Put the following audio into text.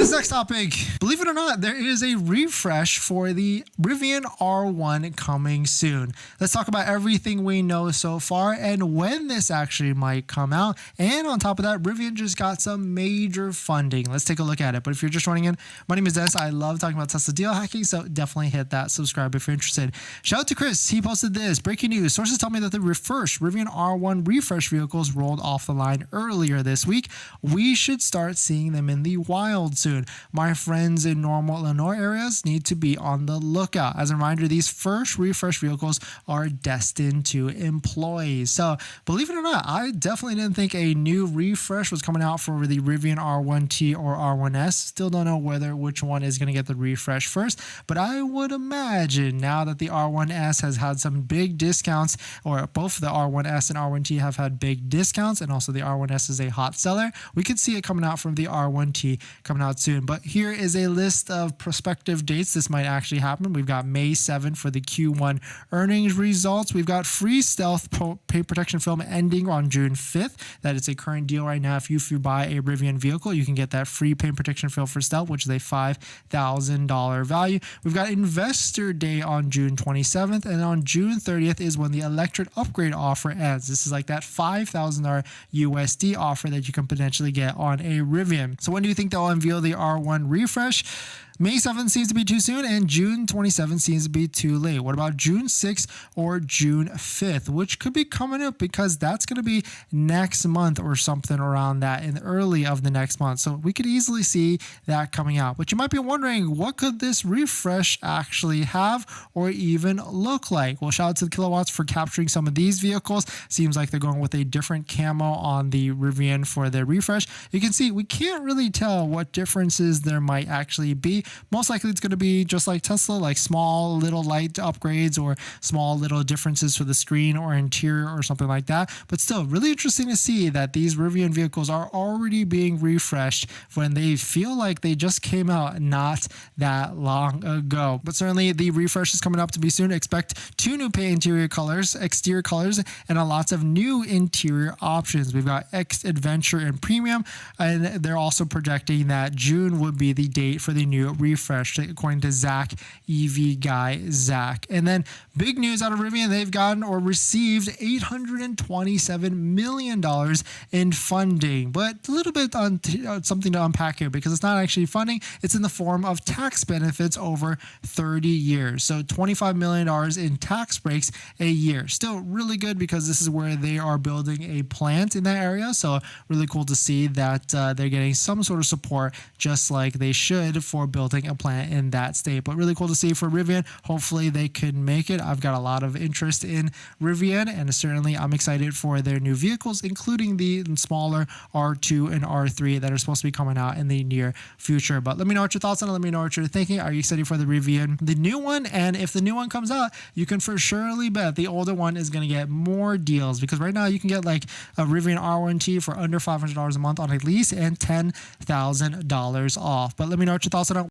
this next topic, believe it or not, there is a refresh for the Rivian R1 coming soon. Let's talk about everything we know so far and when this actually might come out. And on top of that, Rivian just got some major funding. Let's take a look at it. But if you're just joining in, my name is Dennis. I love talking about Tesla deal hacking, so definitely hit that subscribe if you're interested. Shout out to Chris. He posted this. Breaking news. Sources tell me that the first Rivian R1 refresh vehicles rolled off the line earlier this week. We should start seeing them in the wild soon. My friends in Normal, Illinois areas need to be on the lookout. As a reminder, these first refresh vehicles are destined to employees. So believe it or not, I definitely didn't think a new refresh was coming out for the Rivian R1T or R1S. Still don't know which one is going to get the refresh first, but I would imagine now that the R1S has had some big discounts, or both the R1S and R1T have had big discounts, and also the R1S is a hot seller, we could see it coming out from the R1T coming out soon. But here is a list of prospective dates this might actually happen. We've got May 7 for the Q1 earnings results. We've got free stealth paint protection film ending on June 5th. That is a current deal right now. If you buy a Rivian vehicle, you can get that free paint protection film for stealth, which is a $5,000 value. We've got Investor Day on June 27th, and on June 30th is when the electric upgrade offer ends. This is like that $5,000 USD offer that you can potentially get on a Rivian. So when do you think they'll unveil the R1 refresh? May 7th seems to be too soon, and June 27th seems to be too late. What about June 6th or June 5th, which could be coming up because that's going to be next month or something around that, in early of the next month. So we could easily see that coming out. But you might be wondering, what could this refresh actually have or even look like? Well, shout out to the Kilowatts for capturing some of these vehicles. Seems like they're going with a different camo on the Rivian for their refresh. You can see we can't really tell what differences there might actually be. Most likely it's going to be just like Tesla, like small little light upgrades or small little differences for the screen or interior or something like that. But still, really interesting to see that these Rivian vehicles are already being refreshed when they feel like they just came out not that long ago. But certainly the refresh is coming up to be soon. Expect 2 new paint exterior colors, and lots of new interior options. We've got X, Adventure, and Premium, and they're also projecting that June would be the date for the new refresh, according to Zach, EV guy Zach. And then big news out of Rivian, they've gotten or received $827 million in funding. But a little bit on something to unpack here, because it's not actually funding, it's in the form of tax benefits over 30 years. So $25 million in tax breaks a year. Still really good, because this is where they are building a plant in that area. So really cool to see that they're getting some sort of support, just like they should for building a plant in that state. But really cool to see for Rivian. Hopefully they can make it. I've got a lot of interest in Rivian, and certainly I'm excited for their new vehicles, including the smaller R2 and R3 that are supposed to be coming out in the near future. But let me know what your thoughts on it. Let me know what you're thinking. Are you excited for the Rivian, the new one? And if the new one comes out, you can for surely bet the older one is going to get more deals, because right now you can get like a Rivian R1T for under $500 a month on a lease and $10,000 off. But let me know what your thoughts on it.